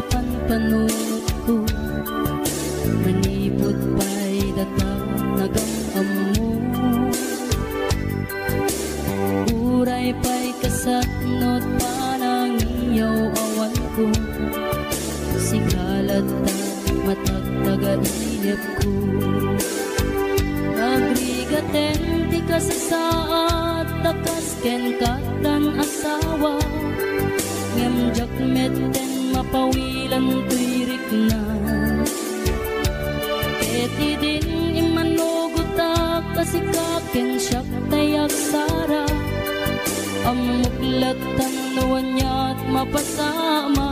mapanpanunod ko. Manipod pa'y datang nagamam mo. Uray pa'y kasatnot panang iyaw awan ko. Sigalat na matagtaga-inip ko. Nagrigaten di ka sa saat, takas ken katan asawa. Ngemjak meten mapawilan tuirik na. Eti din imanugutak kasikaken siyak tayak sara. Amuklatan nawan niya't mapasama.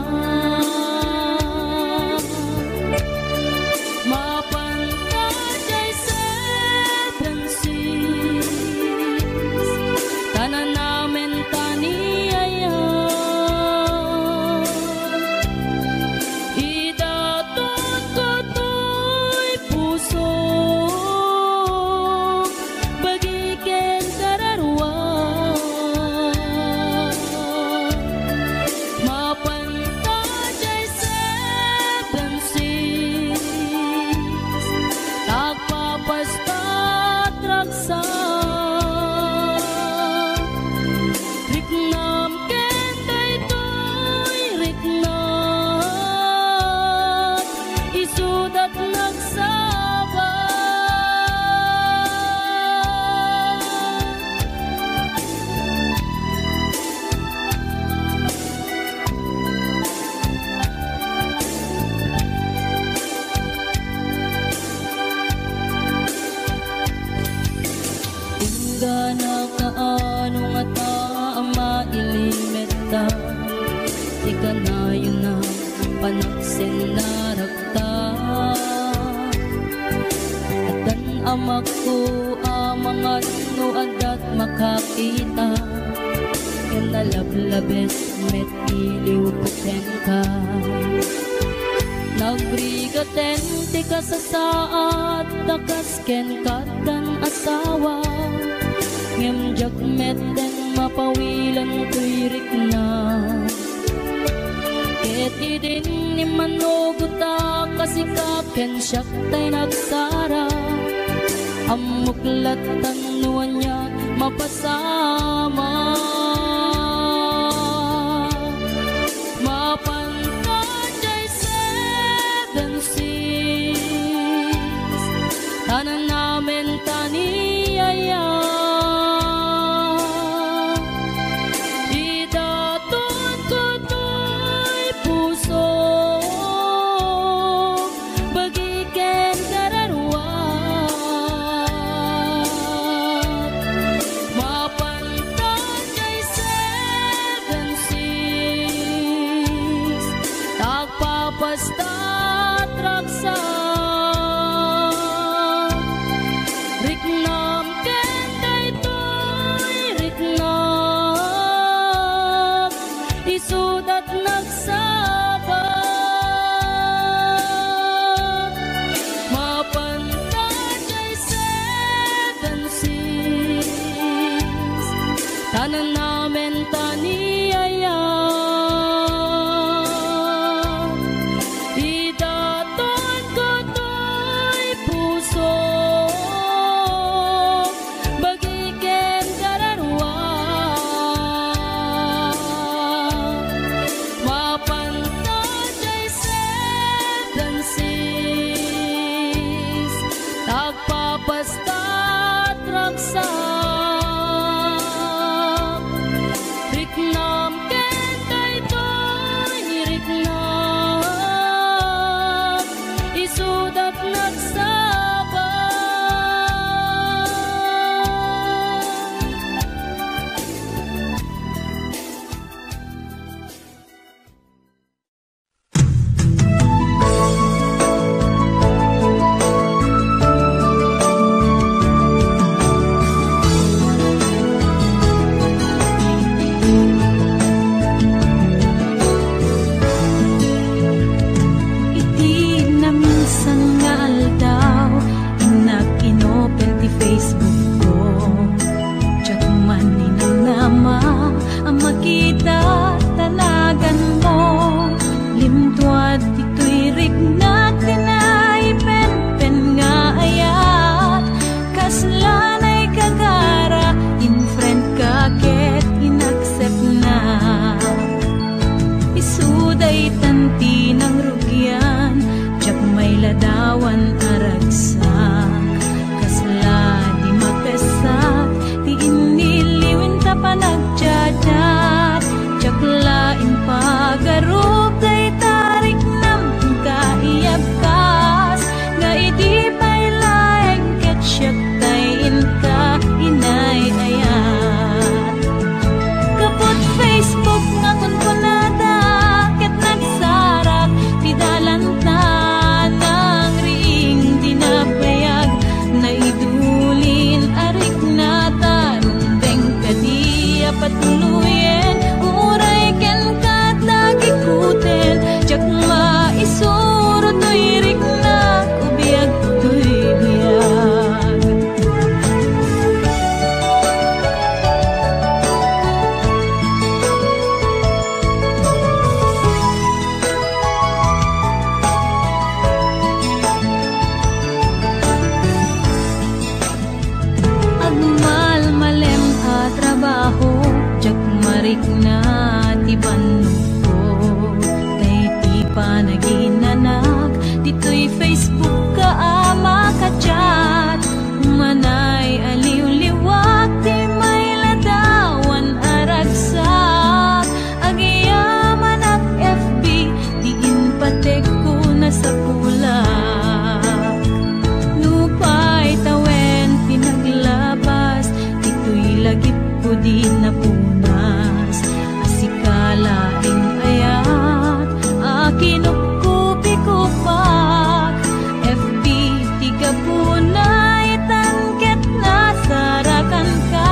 Ika na yun na panaksin na rakta. At ang amak ko amangat no adat makakita. Yan nalablabes met iliw kuten ka. Nagrigaten di ka sa saat, takas ken katan asawa. Ngemjak meten mapawilan tuirik na. Ket idin ni manuguta kasikaken siyak tay nagsara. Amuklatan nuwan niya mapasama. Mapantajay 7 seas, tanan namin taniyaya. Tanan namin taniyaya. Idaton ko panaginanak, dito'y Facebook ka ama ka-chat. Manay aliw-liwak, di may ladawan aragsak. Agiyaman at FB, diin patek ko na sa pulak. Nupay tawen pinaglabas, dito'y lagip ko di napunas. Asikalaing ayat, akinupkupi ko pa. FB tiga punay, tangket na sarakan ka.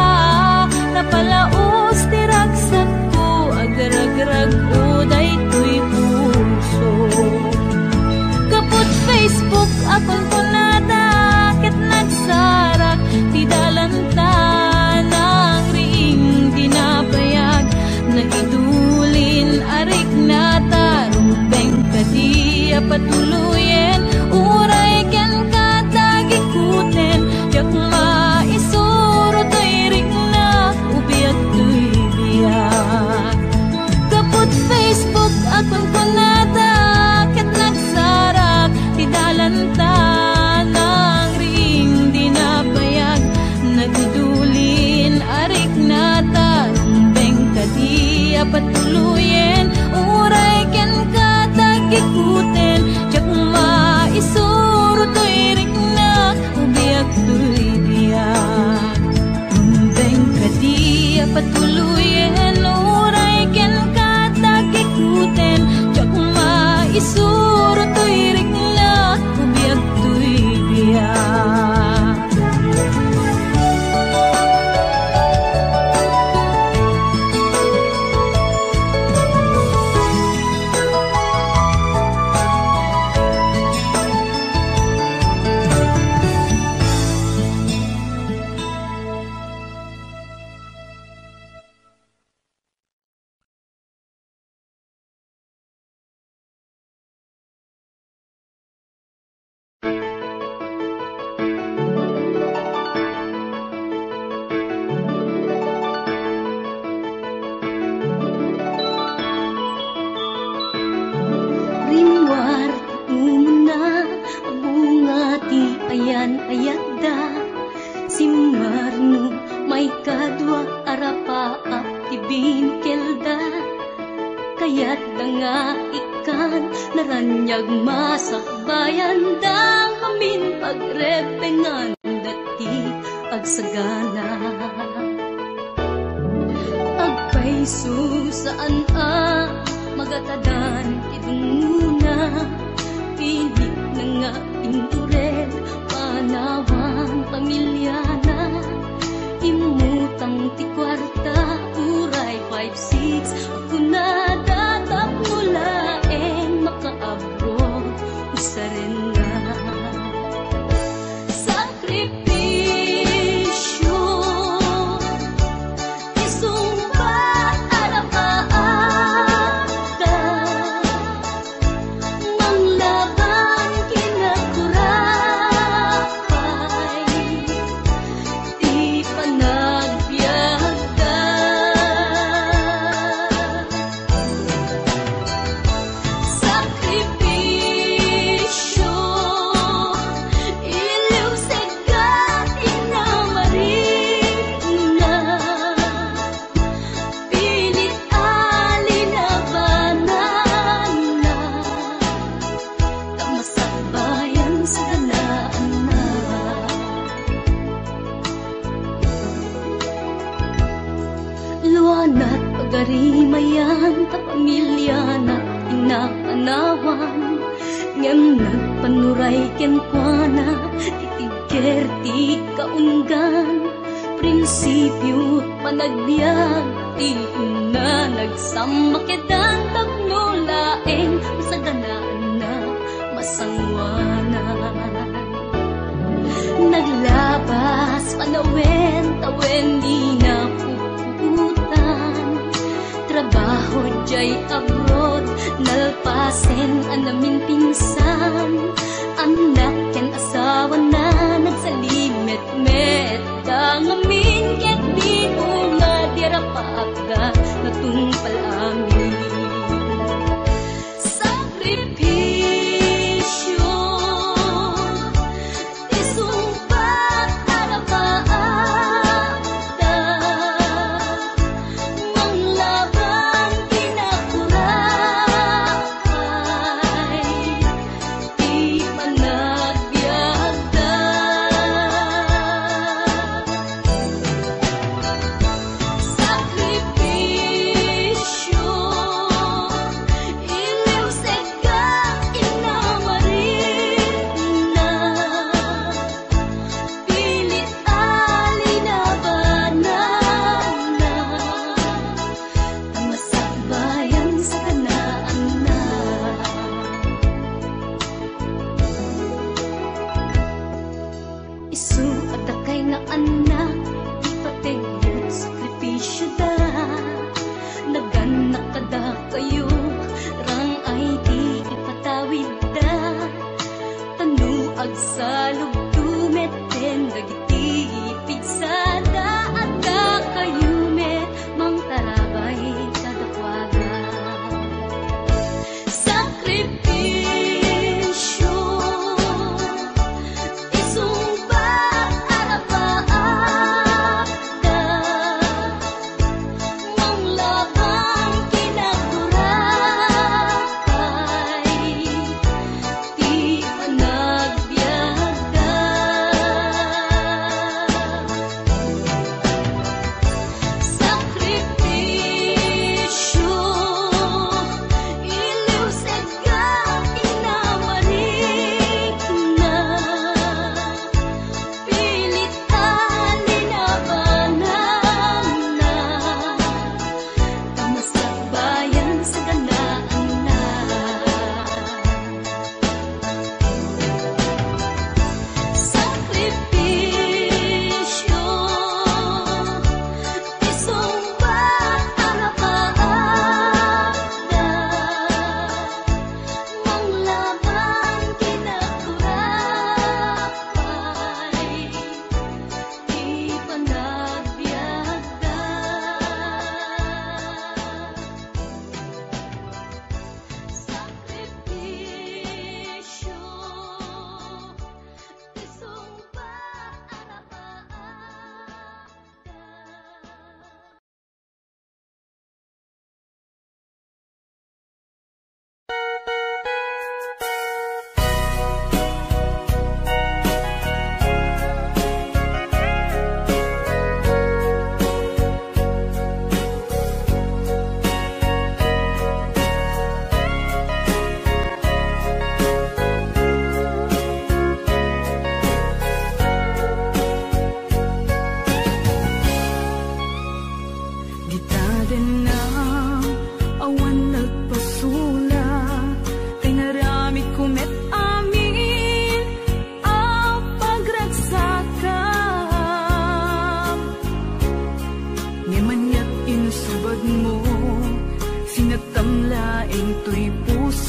Napalaos tiragsat ko, agarag-rag o daytoy puso. Kaput Facebook akon ko natakit nagsarak, ti dalantan ang ring dinapayag. Nagidulin arik na tarumbeng kadiya patuluyen, uray ken katagikuten. Jak maisuro to'y ring na ubiyag to'y biyak. Kaput Facebook akon ko natakit nagsarak, ti dalantan ang ring dinapayag. Nagudulin arik na tarumbeng kadiya patuluyen, uray ken katagikuten. Jak maisuro to'y ring na ubiyag to'y biyak. Rumbeng kadiya patuluyen, uray ken katagikuten. Jak maisuro to'y ring na ubiyag to'y biyak. Rinwar umuna bunga ti ayan ayadda, simmarno may kadwa arapa at tibinkelda. Kayat da nga ikan naranyag masakbayan, dang amin pagrepengan dati agsagana. Agpaiso saan magatadan idunguna, pilit na nga indurel panawan pamilyana. Imutang ti kwarta uray 5-6, ako na datap mula makaabot usarin na. Sakripisyo isumbat arapaata, manglaban kinakurapay, di panagbiagda. Sakripisyo iliw segat inamarina, pilit alinabanan na, tamasakbayan sa ganaan na. Luanat pagarimayan ta pamilya na inapanawan, ngem nagpanuray ken kuana titigker ti kaunggan. Prinsipyo panagbiag ti ina nagsamakedan tagnulaeng sa ganaan na masangwanan. Naglabas panawen tawen di na puputan, trabaho jay abroad nalpasen anamin pinsan. Anak ken asawa na nagsalimet-met, dangamin ket di nga dirapaagda natungpal amin. Sakripisyo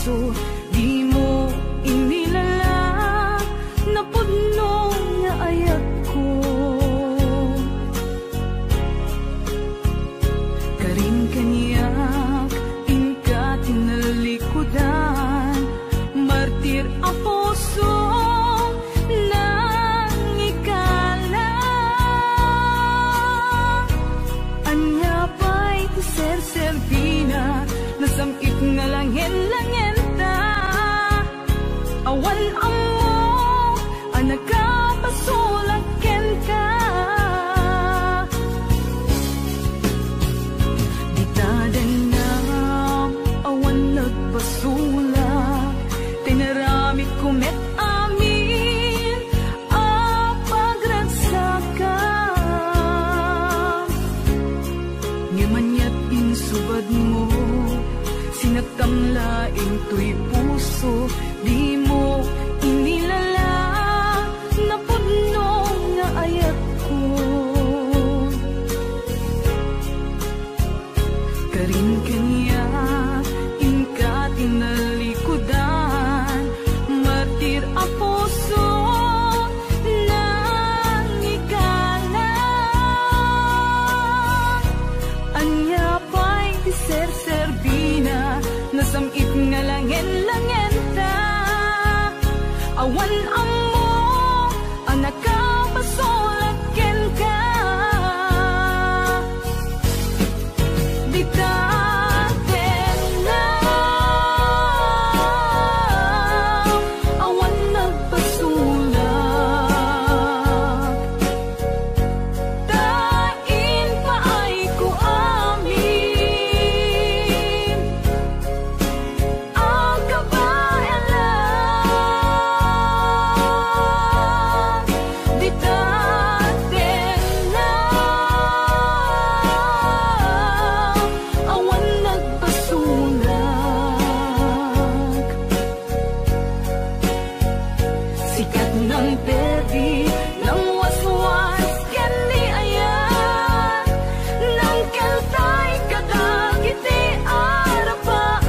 puso, di mo inilala na puno nga ayat ko. Karin kanyak ingka tinalikudan, martir ang puso nang ikala. Anya pa'y serservina, nasamit nga langin-langin ta. Awan amo, ang nagkapasulakin ka. Di tadanam, awan nagpasula, tinaramit kumet amin, apagransakan. Ngimanyat insubad mo, sinagtamlaing to'y puso, di mo inilala na puno nga ayat ko. Karin kanya ingka tinalikudan, martir ang puso nang ikala. Anya pa'y serserbina, nasamit nga langin-langin ta. Awan amo, ang nakapasulakin ka. Di taten na, awan nagpasulak. Tain pa ay ko amin, ang kabayan lang. Di taten na, awan nagpasulak. Sikat ng perdi, ng waswas, kendi ayan, ng keltay kadagiti arapaan.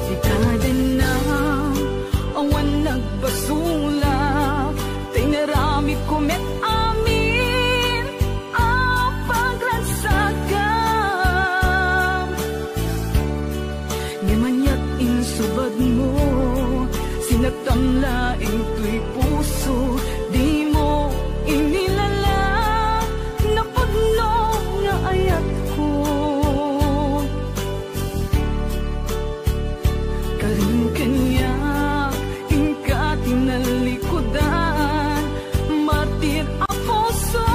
Di tadanam, awan nagpasulak, tinaramit kumet amin, apagransakan. Ngimanyat insubad mo, sinagtamlaing to'y puso, di mo inilala na puno nga ayat ko. Karin kanya ingka tinalikudan, martir ang puso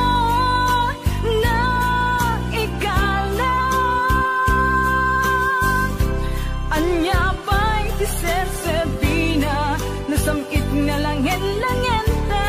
na ikala. Anya pa'y serserbina, nasamit nga langin-langin ta.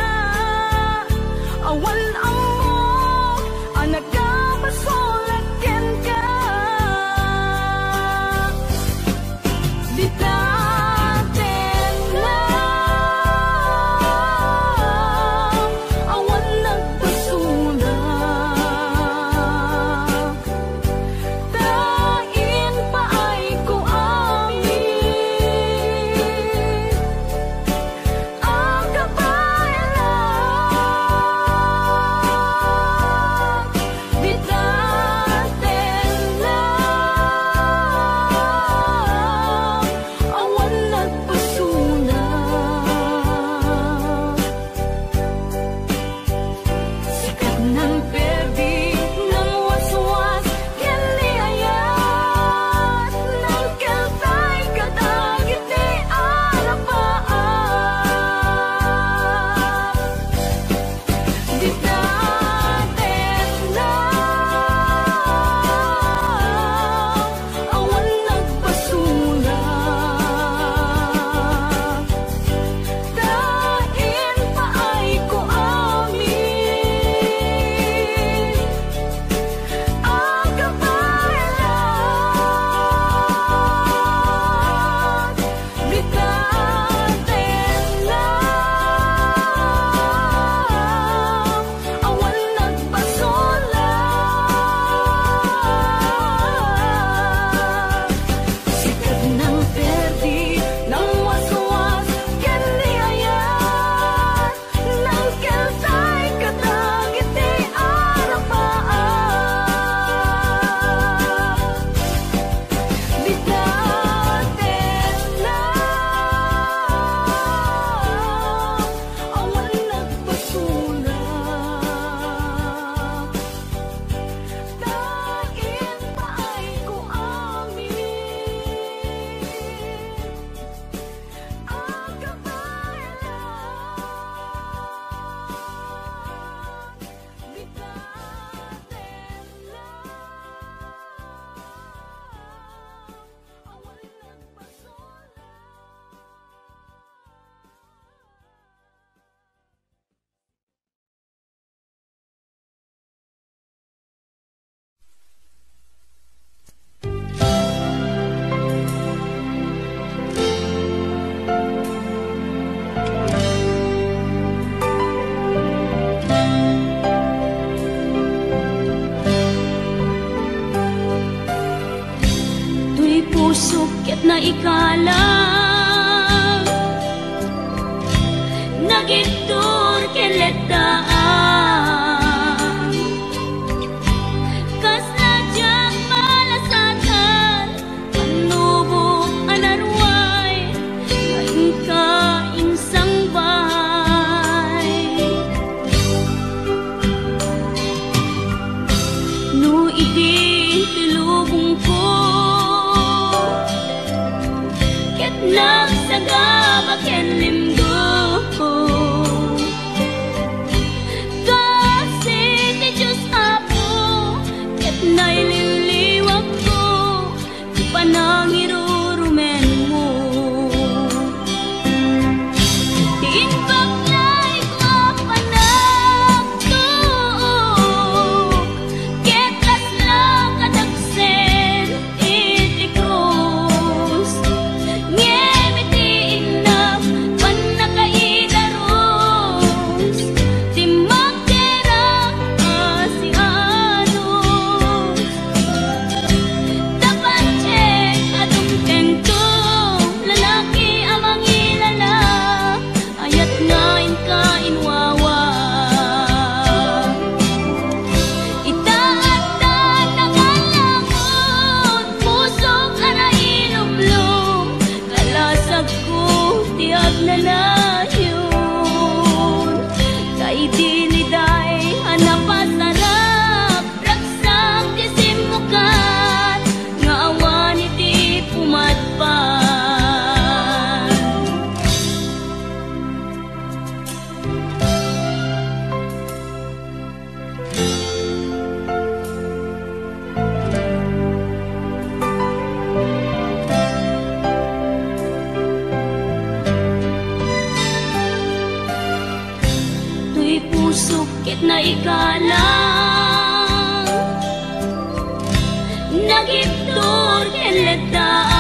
puso ket na ikalang nagitur keletaan kas nadyang malasatan panubok anarway ngayon ka insang bahay no idi tilubong ko ket nagsagaba ken limdo kasi ti Diyos Apo ket naililiwag ko ti panangirurumen mo ti inbaklay ko panagtuok ket kasla kadagsen iti krus ngemi ti inap panakaidaros ti magdera asianos dapat check adong tento lalaki amang ilala ayat ngain ka inwawa itaatan nangalangon pusok ana ilumlum kalasag ko tiag na nayon kay diliday hanapasarap raksak ti simukan nga awan iti pumatpan tuy pusok ket na ikalang nagiptur keletaan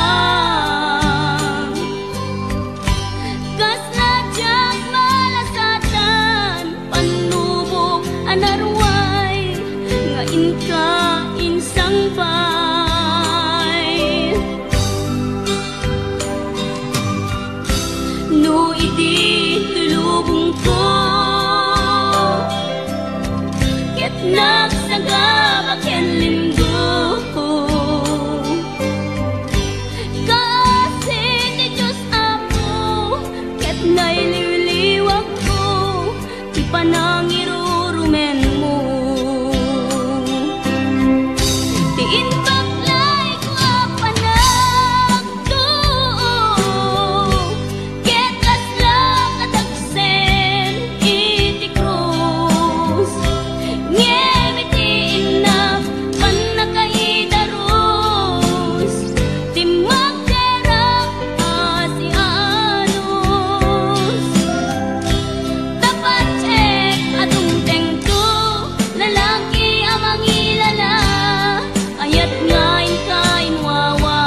kas nadyang malasatan panubok anarway ngain ka insang bay no idi tulubong ko ket nagsagaba ken limdo kasi ti Diyos Apo ket naililiwag ko ti panangirurumen mo ti inbaklay ko panagtuok ket kasla kadagsen iti krus ngemi ti inap panakaidaros ti magdera asianos dapat check adong tengto lalaki amang ilala ayat ngain ka inwawa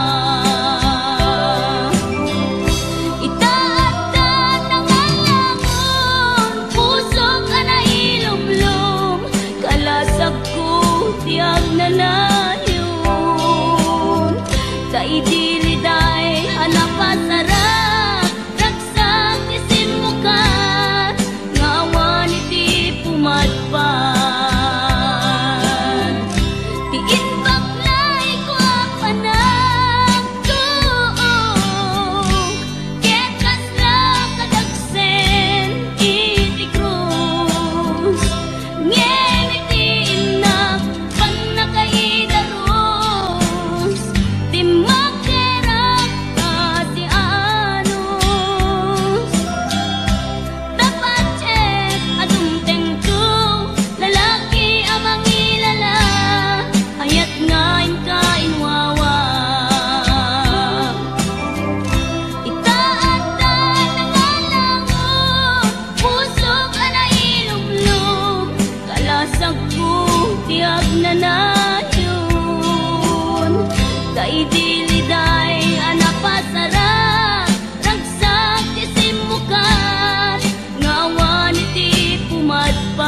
itaatan nangalangon pusok ana ilumlum kalasag ko tiag na nayon kay diliday hanapasarap raksak ti simukan nga awan iti pumatpan ti inbaklay ko panagtuok ket kasla kadagsen iti krus ngemi ti inap panakaidaros ti magdera asianos dapat check adong tengto lalaki amang ilala ayat ngain ka inwawa itaatan nangalangon pusok ana ilumlum kalasag ko tiag na nayon kay diliday hanapasarap raksak ti simukan nga awan iti pumatpan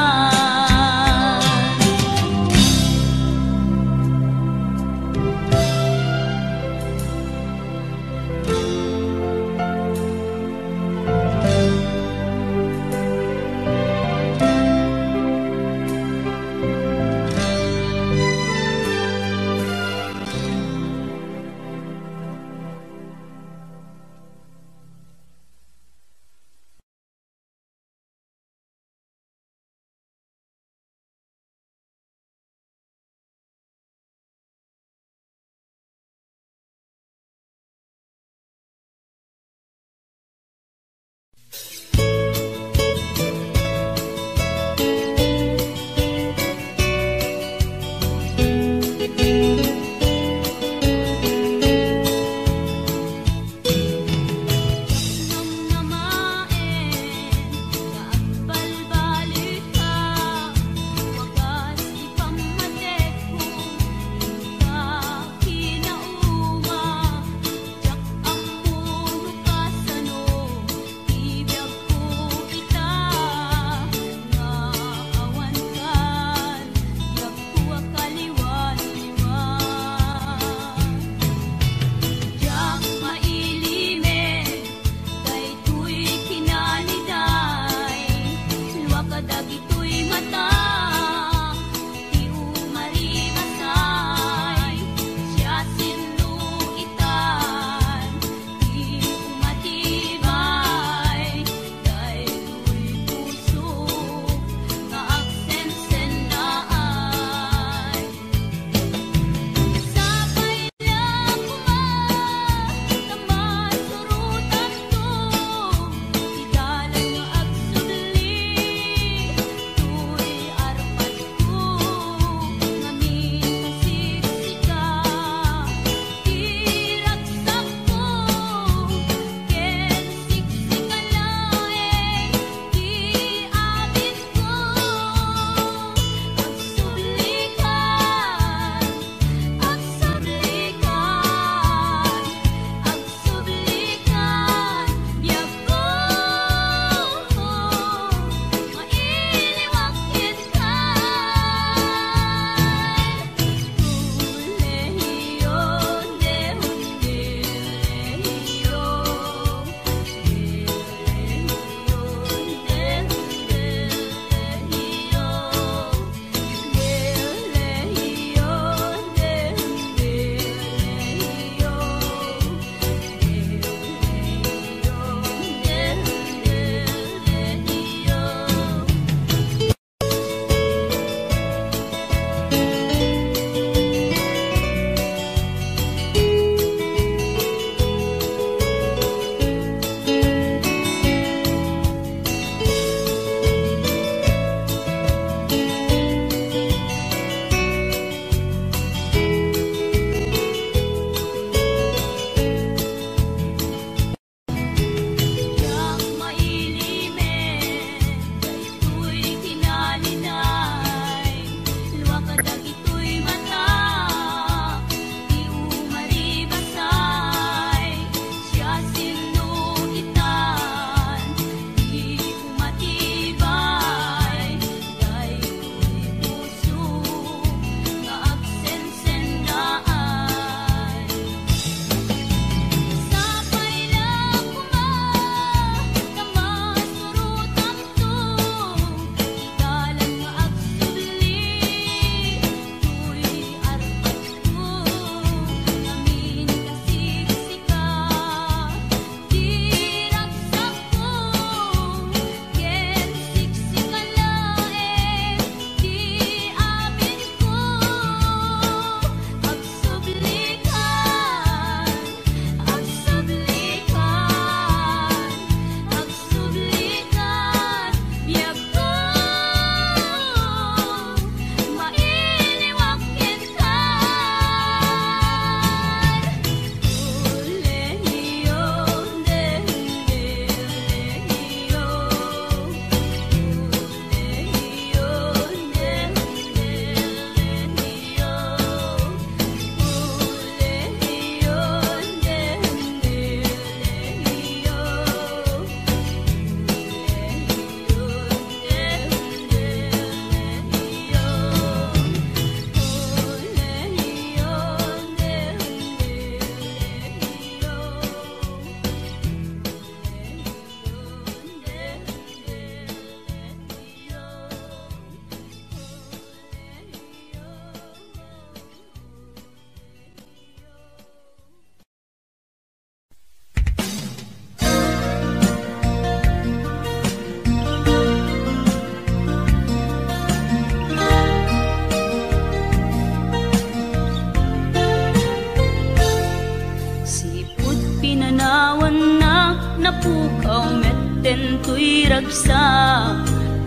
pukaw metten tuy ragsa,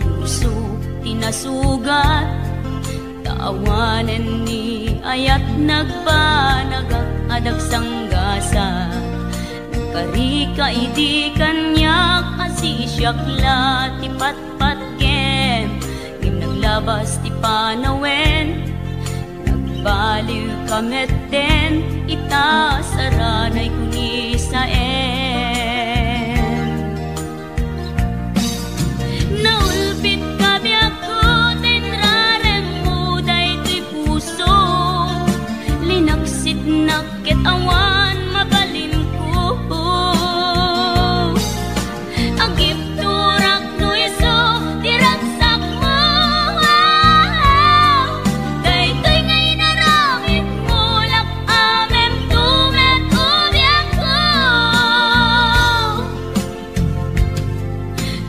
puso tinasugat, taawanen ni ayat nagbanagak adag sanggasa. Karika idi kanyak asisyak ti patpat kem, ngim naglabas ti panawen, nagbaliw kamet den ita saranay kuni sa naulpit kabiyak ko tenrarem mo daytoy puso, linaksit nakit awan mabalin ko. Agip turak no iso diragsak mo, daytoy ngay naramit mo lak amem tumet ubiyak ko.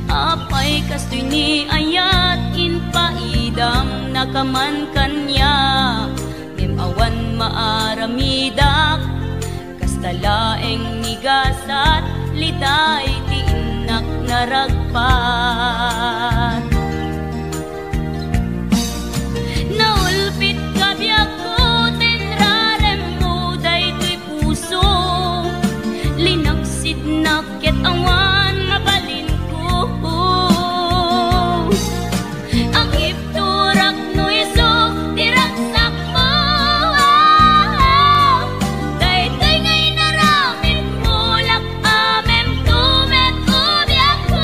Apay kastoy ni ayat inpaidam nakaman kanya, awan maaramidak kastalaeng nigasat litay ti inak naragpat. Naulpit kabiyak ko tenrarem mo daytoy puso, linaksid nakit awan mabalin ko. Ang ipturak no iso diragsak mo, daytoy ngay naramit mo lak amem tumet ubiyak ko.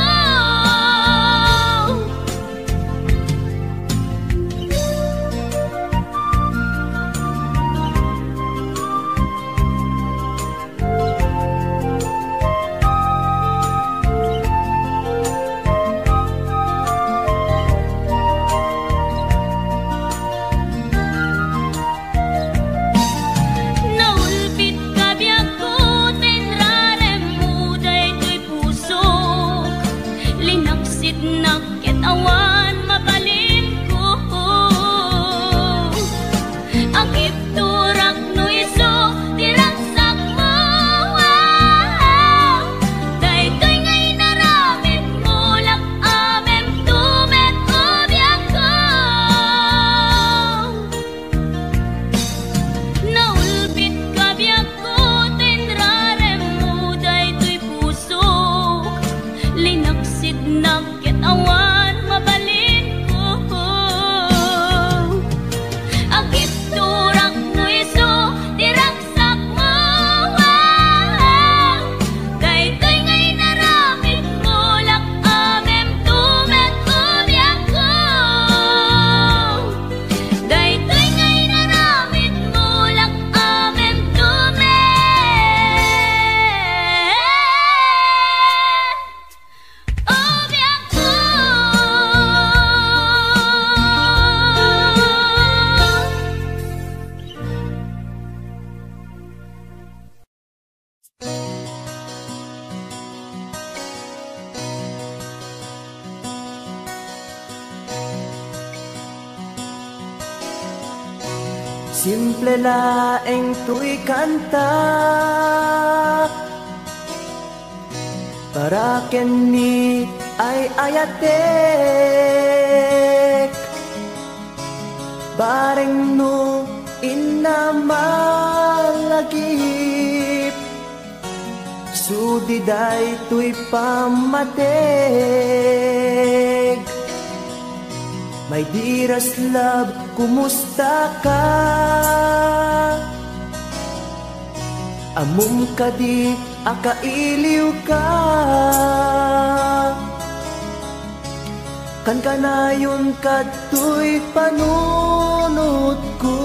Naulpit kabiyak ko tenrarem mo daytoy puso, linaksit nakit awan mabalin ko. Ang ipturak no iso diragsak mo, daytoy ngay naramit mo lak amem tumet ubiyak ko. Naulpit kabiyak ko tenrarem mo daytoy puso, linaksid nakit awan mabalin ko. Agip turak no iso diragsak mo, daytoy ngay naramit mo lak amem tumet ubiyak ko. Daytoy ngay naramit mo lak amem tumet ubiyak ko. Simple laeng tuy kanta, para kenni ay ayatek, bareng no inamalagip, sudiday tuy pamateg. My dearest love, kumusta ka? Amum ka di akailiw ka, kan kanayon kato'y panunod ko.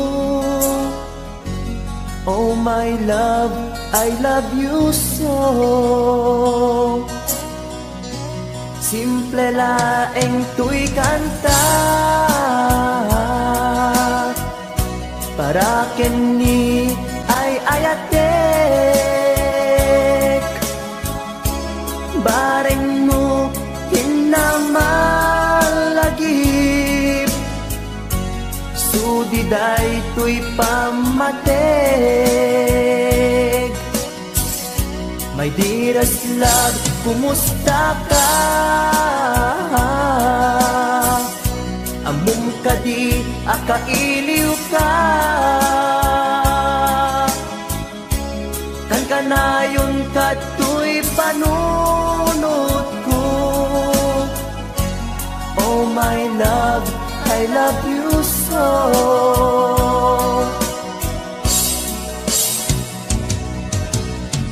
Oh my love, I love you so. Simple laeng tuy kanta, para kenni ay ayatek, bareng mo hinamalagip, sudiday tuy pamateg. My dearest love, kumusta ka? Amom ka di, akailiw ka. Kan kanayon ka tuy panunod ko. Oh my love, I love you so.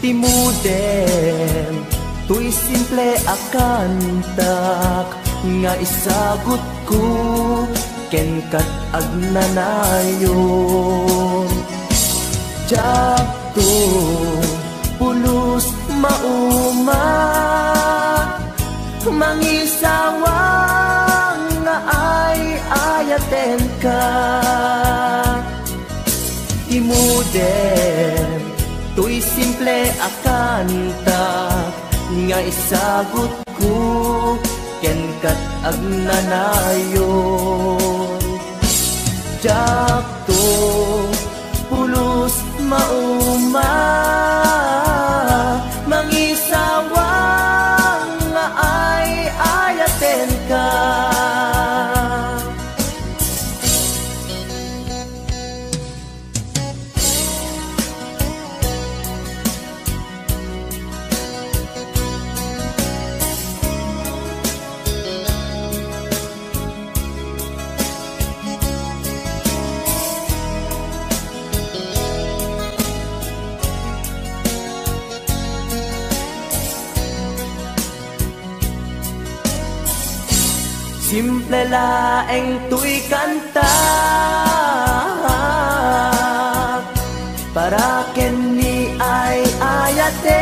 Timudem, tuy simple akantak, nga isagot ko, ken kat agnanayon. Jakto, pulos mauma, mangisawang nga ay ayaten ka. Timudem, tuy simple akanta, nga isagot ko, ken kat agnanayon. Jakto, pulos mauma, mangisawang nga ay ayaten ka. Simple laeng tuy kanta, para ken ni ay ayatek.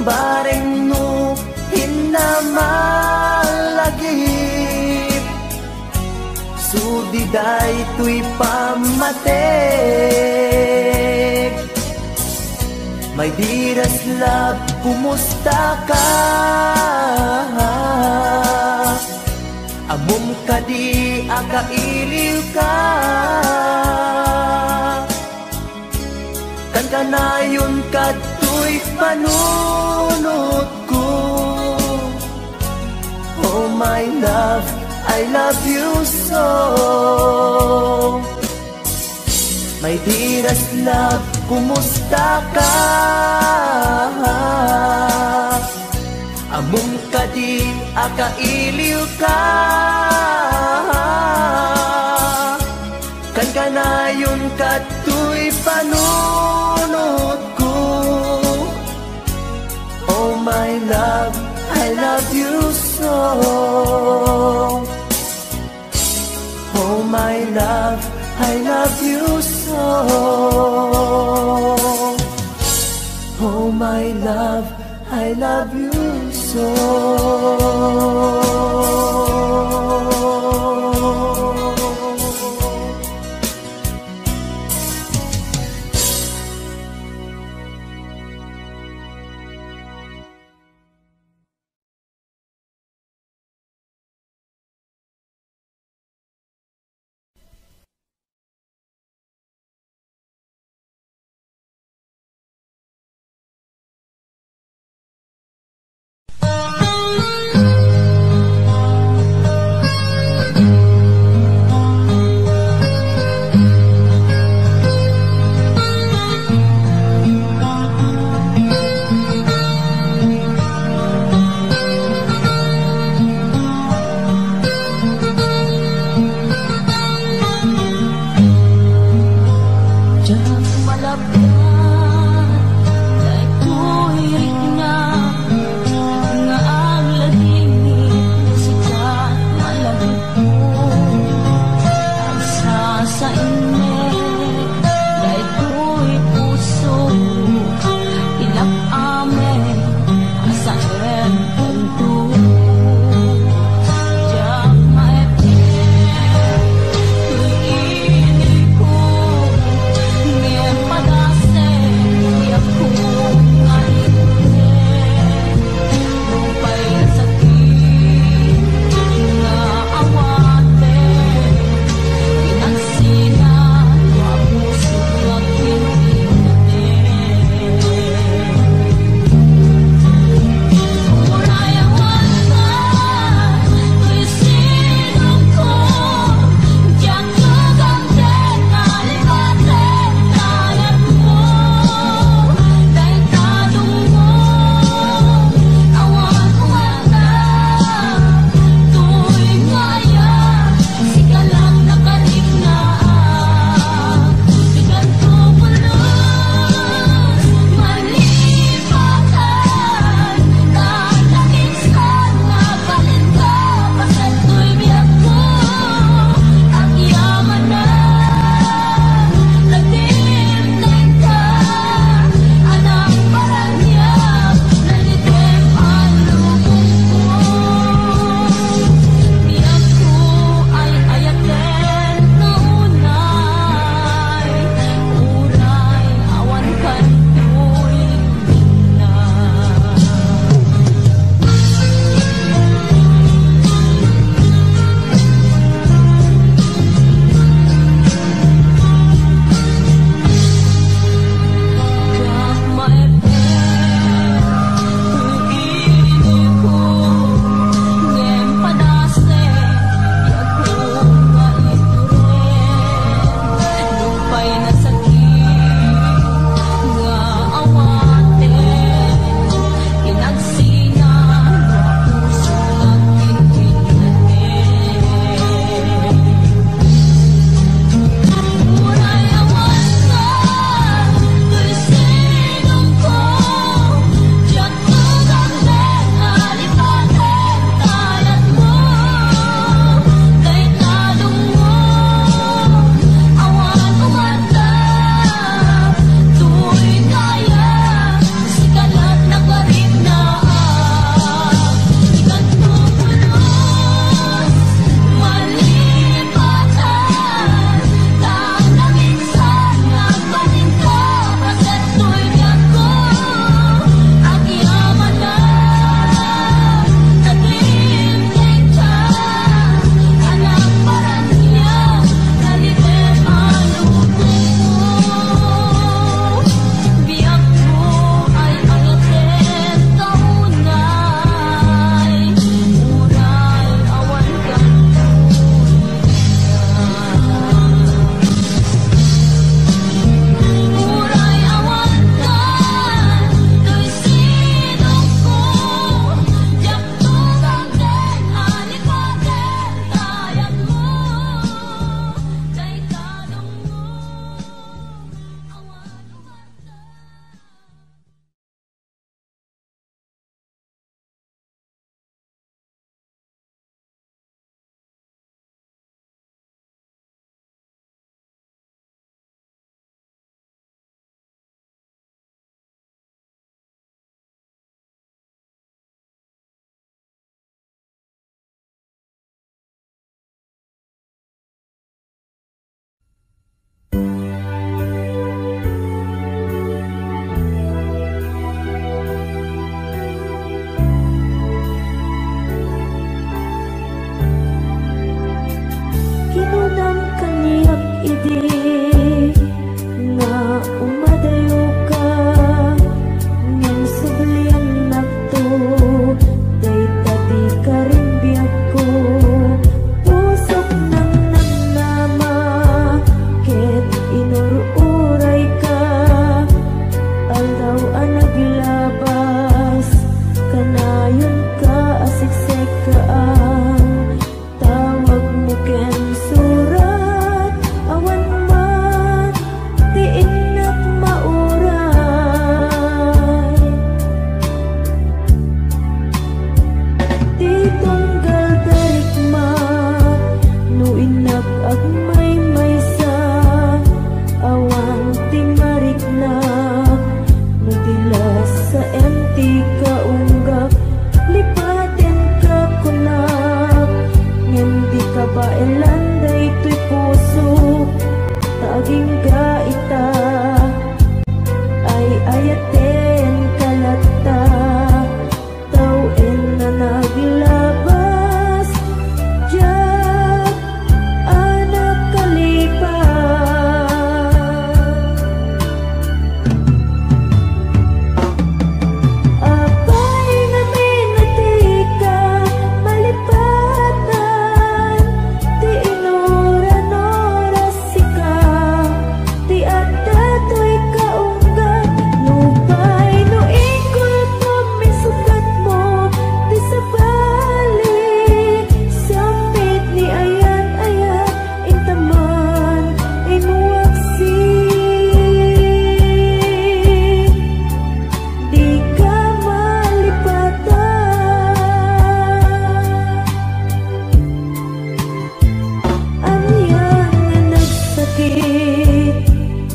Bareng no hinamalagip, sudiday tuy pamatek. My dearest love, kumusta ka? Amom ka di, akailiw ka. Kan kanayon ka tuy panunod ko. Oh my love, I love you so. My dearest love, kumusta ka? Amom ka di, akailiw ka. Kan kanayon ka tuy panunod ko. Oh my love, I love you so. Oh my love, I love you so. Oh my love, I love you so. Pinagsinang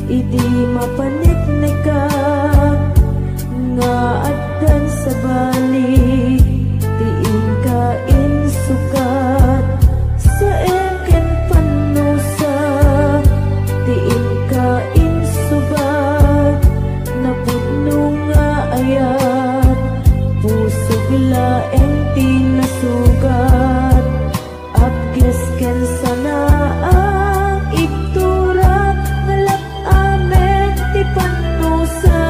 Idi mapanit ka nga addan sa balik, tiin ka insukat sa eken panusa, tiin ka insubat napudno nga ayat, pusog laeng tinasugat, abges ken sana ang iktura ngalap amet ti panusa.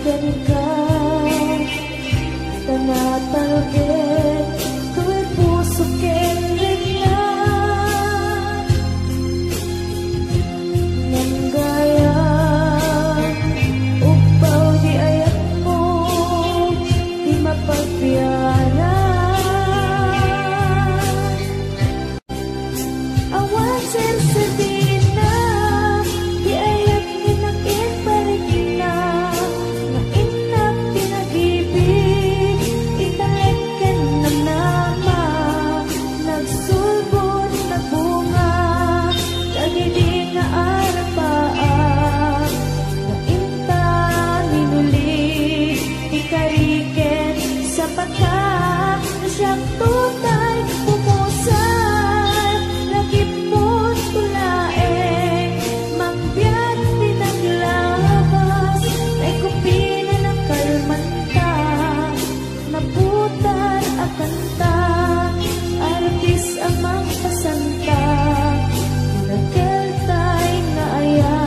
ken ka tanatalgen tuwid puso ken regla nanggaya upaw di ayat mo di mapagpiyara awan sersedina di ayat ninakin parigina nga inak pinag-ibig italeken ng nama nagsulbot na bunga dagidi nga arapaan nga inta minuli ikariken sa pagka na siyang tutay pumusan lagi mo tulaeng mangbiyak pinaglabas ay kupina ng kalmanta naputar at kanta artis amang pasanta nagkeltay nga ayan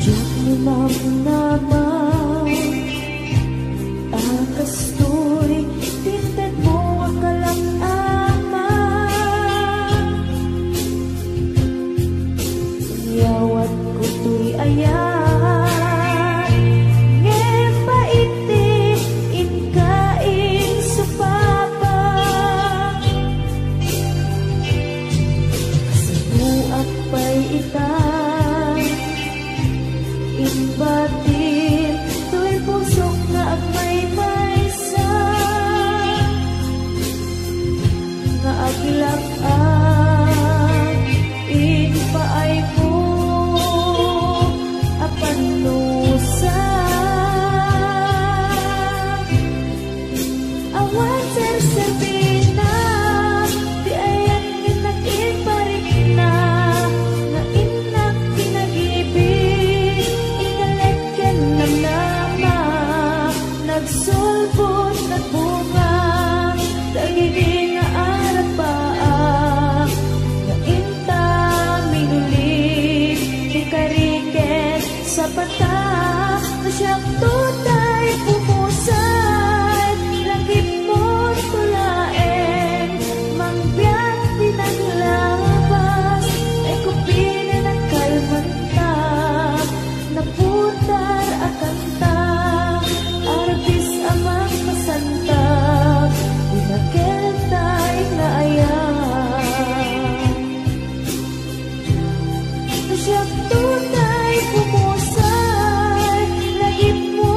Diyak ni nama akasturi tintad mo akalang ama yawat ko tuy ayan ngepaiti inkain supapa sinuak pa'y itang imbatin tuwing pusok na agmay maysa nga agilak-an inpaay mo apanusa awan sersebina di ayan ginakin parigna nga inak pinag-ibig ikaleken ng nama nagsulbot na bunga dagidi nga arapaan nga inta minulig ikariken sa pata na siyang tutay pumusan langit mo tulaeng mangbiyak pinaglabas ay kupina ng kalmanta naputar at kanta artis amang masanta pinagkeltay na ayan na siyang tunay pumusay lagi mo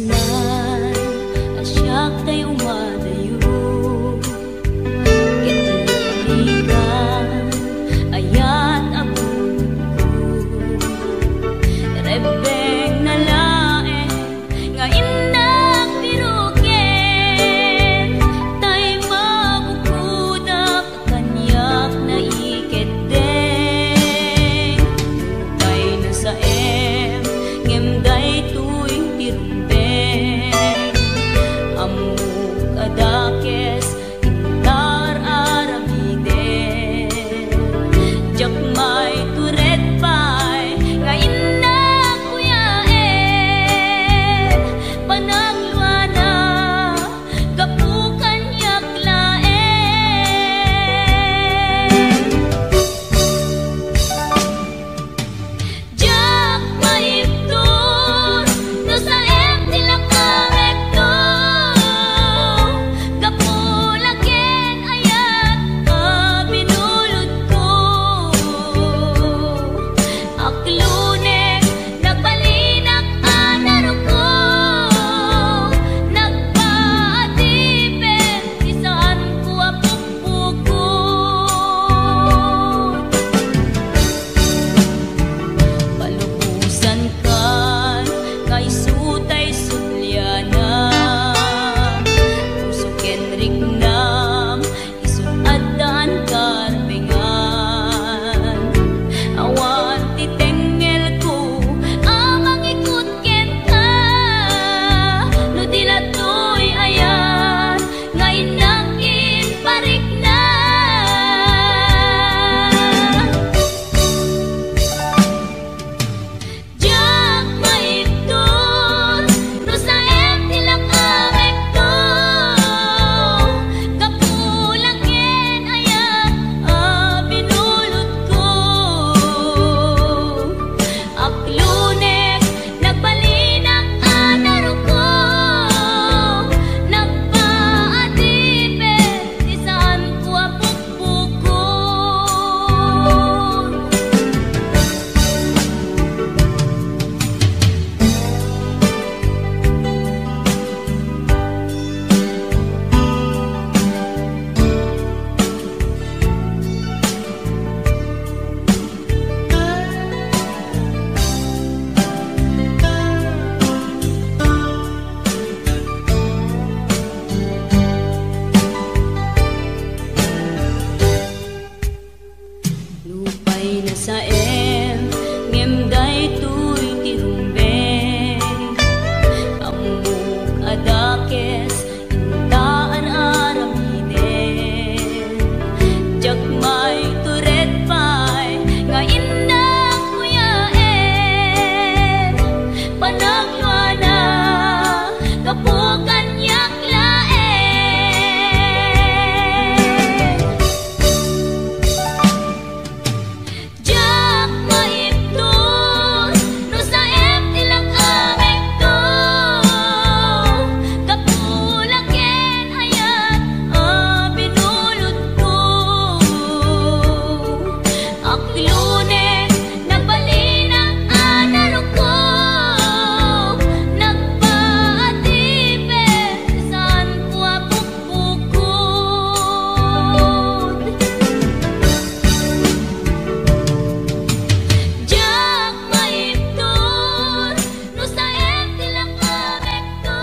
Nagkasnan asya kay umadayo Kitligan ayat abun ko Rebeng na laeng nga inang birugen Tay mabukudak kanyak na iketdeng Tay na sa ngemday tuwing tirumbeng Amuk adakes intar aramiden Jakmay turet pay nga inna kuyaen Panagluana kapukan yaklaen Jak maiptur no sa tilakarekto Kapulaken ayat binulod ko Aklunek nagbalinak anaro ko Nagpaatipin isaan ko apukpukod Palubusan kan kay sutay sulyana Pusuken rignam isun adan karbengan Awan titengel ko amang ikut kenta No dilatoy ayan ngayon nangin parik na Jak maiptur no sa tilakarekto Kapulaken ayat binulod ko Aklunek nagbalinak anaro ko Nagpaatipin isaan ko apukpukod Lupay na sa ngemday tuy tirumbeng Amuk adakes intaan aramiden Jakmay turet pay nga inang kuyaen Panagluana kapukan yaklaen Jak maiptur no sa tilakarekto Kapulaken ayat binulod ko Aklunek nagbalinak anaro ko Nagpaatipin isaan ko apukpukod Jak maiptur no sa tilakarekto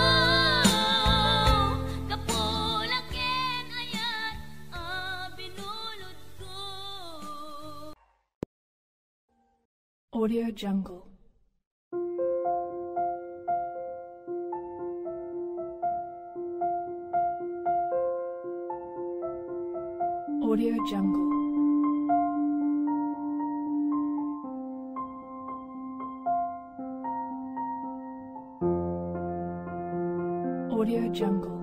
Kapulaken ayat binulod ko Audio Jungle. Audio Jungle. Audio Jungle.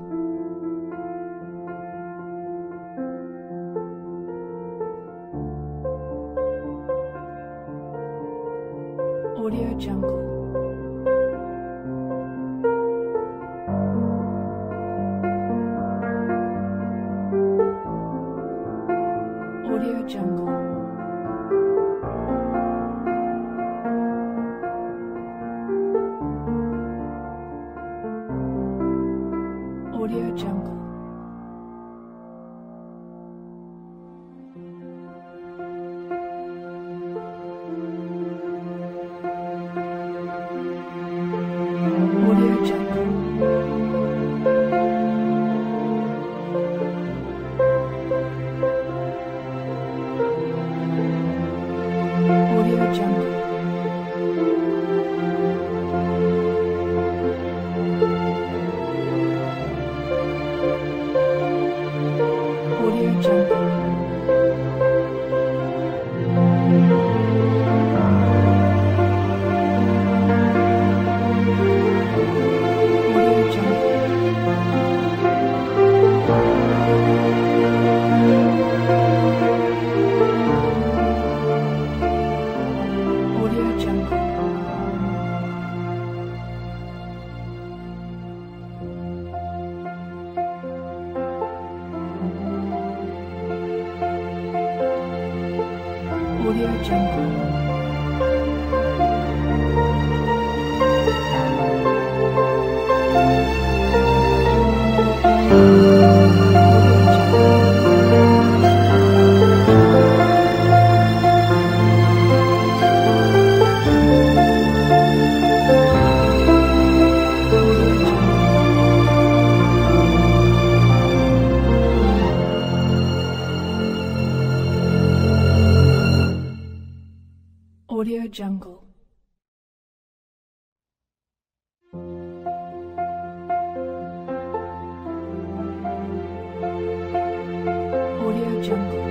Audio Jungle. Audio Jungle. Audio Jungle. Audio Jungle. Audio Jungle. Audio Jungle. Audio Jungle. Audio Jungle. Audio Jungle. Audio Jungle. Audio Jungle.